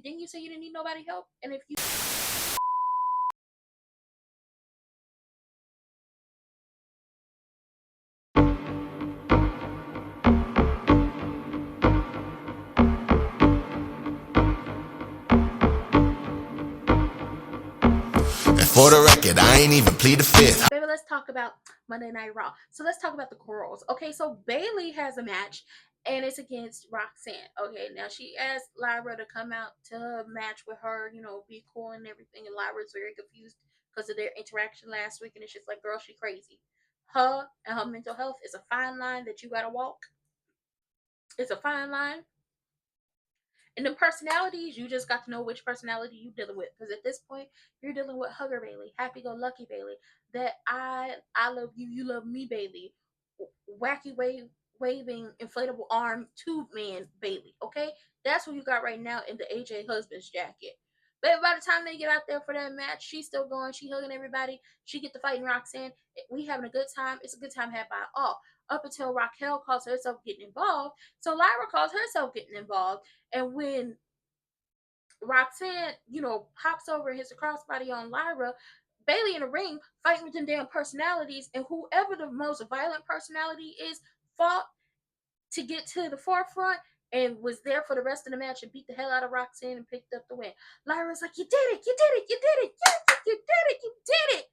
Didn't you say you didn't need nobody help? And if you And for the record, I ain't even plead the fifth. baby, let's talk about Monday Night Raw. So let's talk about the girls. Okay, so Bailey has a match and it's against Roxanne. Okay, now she asked Lyra to come out to match with her, be cool and everything. And Lyra's very confused because of their interaction last week. And it's just like, girl, she crazy. Her and her mental health is a fine line that you gotta walk. It's a fine line. And the personalities, you just got to know which personality you dealing with. Because at this point, you're dealing with Hugger Bailey, Happy Go Lucky Bailey, that I love you, you love me Bailey, wacky waving inflatable arm tube man Bailey. Okay, that's what you got right now in the AJ husband's jacket. But by the time they get out there for that match, she's still going. She hugging everybody. She get to fighting Roxanne. We having a good time. It's a good time had by all. Up until Raquel calls herself getting involved. So Lyra calls herself getting involved. And when Roxanne, pops over and hits a crossbody on Lyra, Bailey in the ring fighting with them damn personalities, and whoever the most violent personality is fought to get to the forefront and was there for the rest of the match and beat the hell out of Roxanne and picked up the win. Lyra's like, you did it, you did it, you did it, yes, you did it, you did it.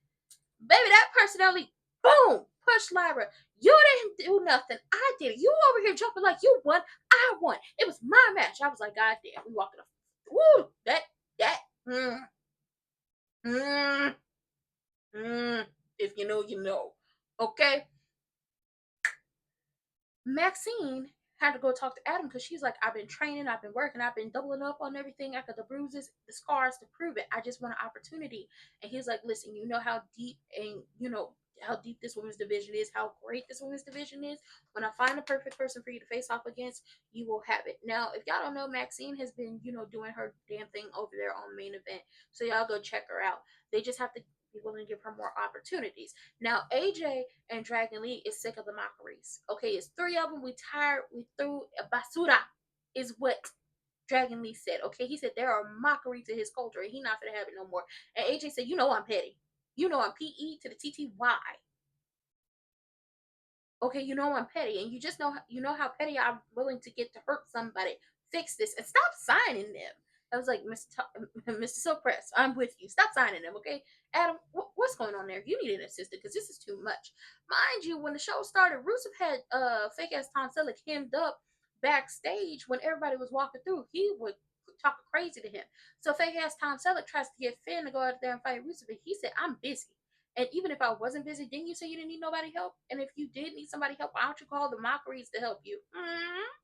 Baby, that personality, boom, push Lyra. You didn't do nothing. I did it. You over here jumping like you won. I won. It was my match. I was like, God damn, we walking up. Woo, that, mm, if you know, you know. Okay. Maxine had to go talk to Adam because she's like, I've been training, I've been working, I've been doubling up on everything. I got the bruises, the scars to prove it. I just want an opportunity. And he's like, listen, you know how deep and how deep this women's division is, how great this women's division is. When I find the perfect person for you to face off against, you will have it. Now, if y'all don't know, Maxine has been, doing her damn thing over there on Main Event. So y'all go check her out. They just have to be willing to give her more opportunities. Now, AJ and Dragon Lee is sick of the mockeries. Okay, it's 3 of them. We tired. We threw a basura, is what Dragon Lee said. Okay, he said there are mockery to his culture, and he not gonna have it no more. And AJ said, I'm petty. I'm PE to the TTY. Okay, I'm petty, and you know how petty I'm willing to get to hurt somebody. Fix this and stop signing them. I was like, Mr. Silkpress, I'm with you. Stop signing them, okay? Adam, what's going on there? You need an assistant because this is too much. Mind you, when the show started, Rusev had fake ass Tom Selleck hemmed up backstage when everybody was walking through. He would talk crazy to him. So fake ass Tom Selleck tries to get Finn to go out there and fight Rusev, and he said, I'm busy. And even if I wasn't busy, didn't you say you didn't need nobody help? And if you did need somebody help, why don't you call the mockeries to help you? Mm-hmm.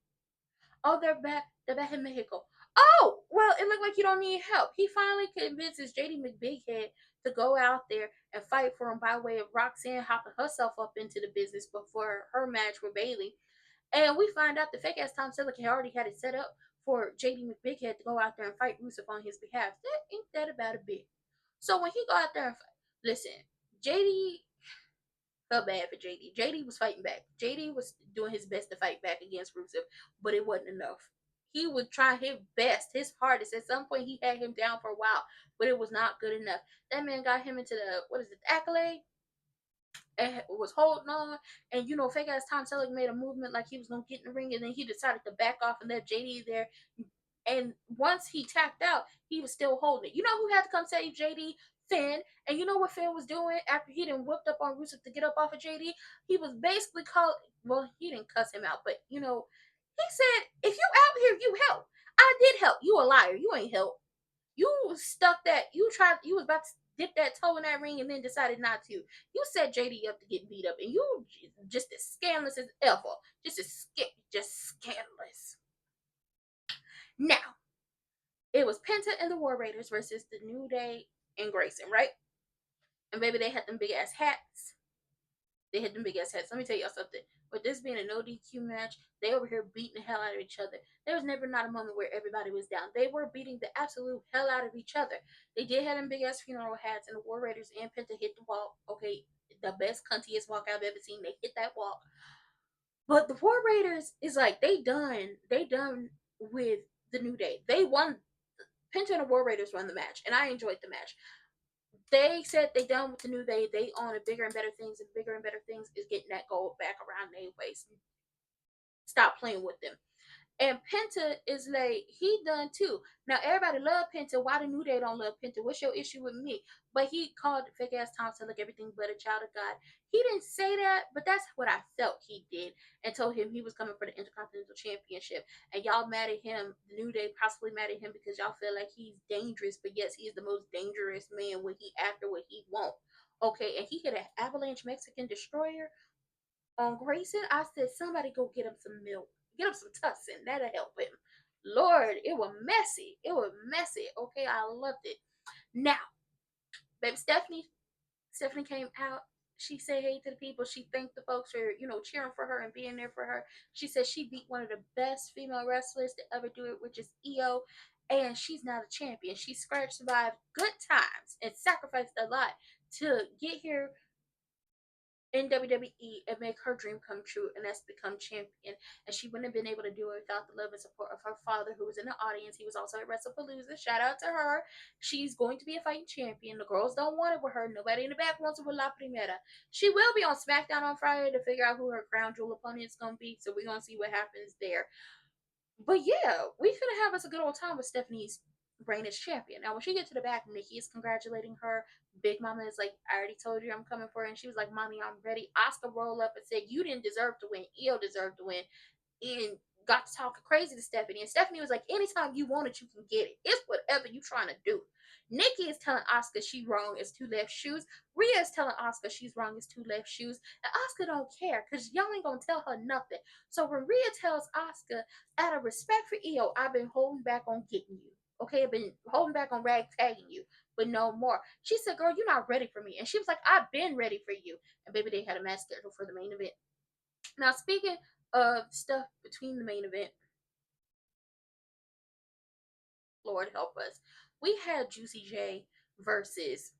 Oh, they're back. They're back in Mexico. Oh, well, it looked like you don't need help. He finally convinces JD McBighead to go out there and fight for him by way of Roxanne hopping herself up into the business before her match with Bailey. And we find out the fake ass Tom Selleck had already had it set up for JD McBighead to go out there and fight Rusev on his behalf. That ain't that about a bit. So when he go out there and fight, listen, JD felt bad for JD. JD was fighting back. JD was doing his best to fight back against Rusev, but it wasn't enough. He would try his best, his hardest. At some point, he had him down for a while, but it was not good enough. That man got him into the accolade, and was holding on. And fake ass Tom Selleck made a movement like he was gonna get in the ring, and then he decided to back off and let JD there. And once he tapped out, he was still holding it. You know who had to come save JD? Finn. And you know what Finn was doing after he done whipped up on Rusev to get up off of JD? He was basically well, he didn't cuss him out, but he said, if you out here, you help. I did help. You a liar. You ain't help. You was about to dip that toe in that ring and then decided not to. You set JD up to get beat up, and you just as scandalous as ever. Just scandalous. Now, it was Penta and the War Raiders versus the New Day and Grayson, right? And baby, they had them big ass hats. Let me tell y'all something. With this being a no DQ match, they over here beating the hell out of each other. There was never not a moment where everybody was down. They were beating the absolute hell out of each other. They did have them big ass funeral hats, and the War Raiders and Penta hit the walk. Okay, the best cuntiest walk I've ever seen. They hit that walk. But the War Raiders is like they done with the New Day. They won Penta and the War Raiders won the match, and I enjoyed the match. They said they done with the New Day. They on to bigger and better things, and bigger and better things is getting that gold back around their waist. Stop playing with them. And Penta is like, he done too. Now everybody love Penta. Why the New Day don't love Penta? What's your issue with me? But he called fake ass Thompson like everything but a child of God. He didn't say that, but that's what I felt he did, and told him he was coming for the Intercontinental Championship. And y'all mad at him. The New Day possibly mad at him because y'all feel like he's dangerous, but yes, he's the most dangerous man when he after what he won't. Okay, and he hit an Avalanche Mexican Destroyer on Grayson. I said, somebody go get him some milk. Get him some Tussin. That'll help him. Lord, it was messy. It was messy. Okay, I loved it. Now, baby Stephanie came out. She said hey to the people. She thanked the folks for, cheering for her and being there for her. She said she beat one of the best female wrestlers to ever do it, which is Io. And she's now the champion. She survived good times and sacrificed a lot to get here in WWE and make her dream come true, and that's become champion. And she wouldn't have been able to do it without the love and support of her father, who was in the audience. He was also at WrestlePalooza. Shout out to her. She's going to be a fighting champion. The girls don't want it with her. Nobody in the back wants it with La Primera. She will be on SmackDown on Friday to figure out who her crown jewel opponent is going to be. So we're going to see what happens there. But yeah, we finna have us a good old time with Stephanie's reign as champion. Now, when she gets to the back, Nikki is congratulating her. Big Mama is like, I already told you I'm coming for her. And she was like, Mommy, I'm ready. Asuka rolled up and said, you didn't deserve to win. Io deserved to win. And got to talking crazy to Stephanie. And Stephanie was like, anytime you want it, you can get it. It's whatever you trying to do. Nikki is telling Asuka she's wrong as two left shoes. Rhea is telling Asuka she's wrong as two left shoes. And Asuka don't care because y'all ain't going to tell her nothing. So when Rhea tells Asuka, out of respect for Io, I've been holding back on getting you. Okay, I've been holding back on rag tagging you, but no more. She said, girl, you're not ready for me. And she was like, I've been ready for you. And baby, they had a match scheduled for the main event. Now, speaking of stuff between the main event, Lord help us, we had Juicy J versus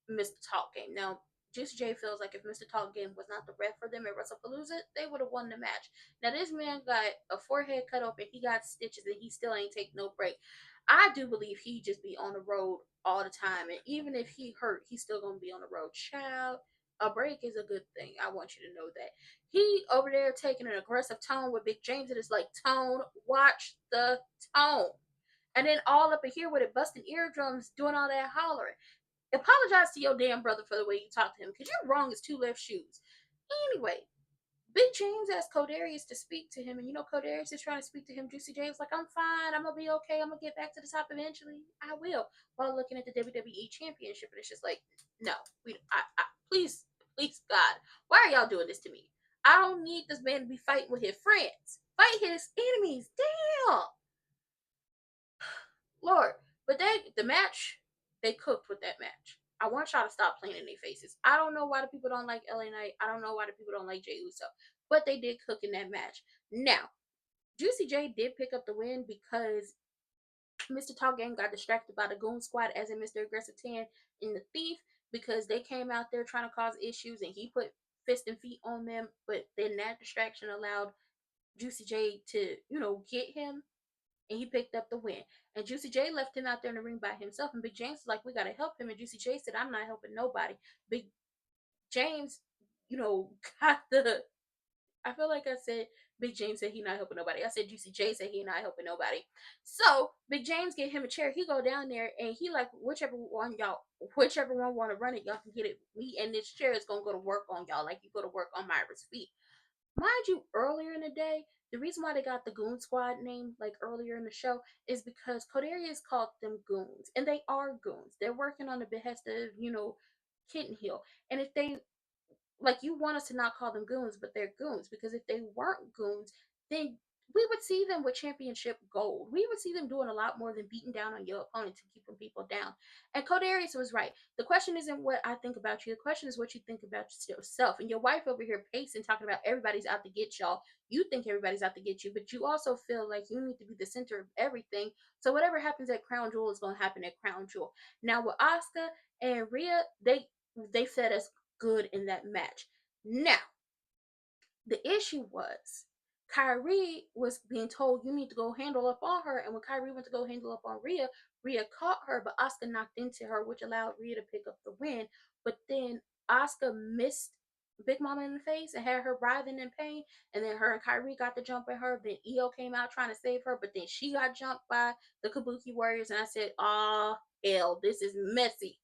Mr. Talk Game. Now, Juicy J feels like if Mr. Talk Game was not the ref for them at WrestlePalooza, they would have won the match. Now, this man got a forehead cut open, he got stitches, and he still ain't take no break. I do believe he just be on the road all the time, and even if he hurt, he's still gonna be on the road. Child, a break is a good thing. I want you to know that. He over there taking an aggressive tone with Big James, and it's like, tone, watch the tone. And then all up in here with it busting eardrums, doing all that hollering. Apologize to your damn brother for the way you talk to him, because you're wrong as two left shoes. Anyway, Big James asked Codarius to speak to him, and Codarius is trying to speak to him. Juicy J was like, I'm fine, I'm gonna be okay, I'm gonna get back to the top eventually. I will. While looking at the WWE Championship, and it's just like, no, please, God, why are y'all doing this to me? I don't need this man to be fighting with his friends. Fight his enemies. Damn. Lord. But the match, they cooked with that match. I want y'all to stop playing in their faces. I don't know why the people don't like LA Knight. I don't know why the people don't like Jey Uso. But they did cook in that match. Now, Juicy J did pick up the win because Mr. Talk Game got distracted by the Goon Squad, as in Mr. Aggressive 10 and the Thief, because they came out there trying to cause issues and he put fist and feet on them. But then that distraction allowed Juicy J to, get him, and he picked up the win. And Juicy J left him out there in the ring by himself, and Big James was like, we gotta help him. And Juicy J said, I'm not helping nobody. Big James, got the, I feel like I said Big James said he not helping nobody. I said Juicy J said he not helping nobody. So Big James get him a chair. He go down there and he like, whichever one want to run it, y'all can get it. Me and this chair is gonna go to work on y'all like you go to work on Myra's feet. Mind you, earlier in the day, the reason why they got the Goon Squad name, like earlier in the show, is because Codarius called them goons. And they are goons. They're working on the behest of, Kitten Hill. And if they, like, you want us to not call them goons, but they're goons. Because if they weren't goons, then we would see them with championship gold. We would see them doing a lot more than beating down on your opponent to keeping people down. And Codarius was right. The question isn't what I think about you. The question is what you think about yourself. And your wife over here pacing, talking about everybody's out to get y'all. You think everybody's out to get you, but you also feel like you need to be the center of everything. So whatever happens at Crown Jewel is going to happen at Crown Jewel. Now with Asuka and Rhea, they fed us good in that match. Now, the issue was Kyrie was being told, you need to go handle up on her. And when Kyrie went to go handle up on Rhea, Rhea caught her, but Asuka knocked into her, which allowed Rhea to pick up the win. But then Asuka missed Big Mama in the face and had her writhing in pain. And then her and Kyrie got the jump at her. Then Io came out trying to save her, but then she got jumped by the Kabuki Warriors. And I said, oh, hell, this is messy.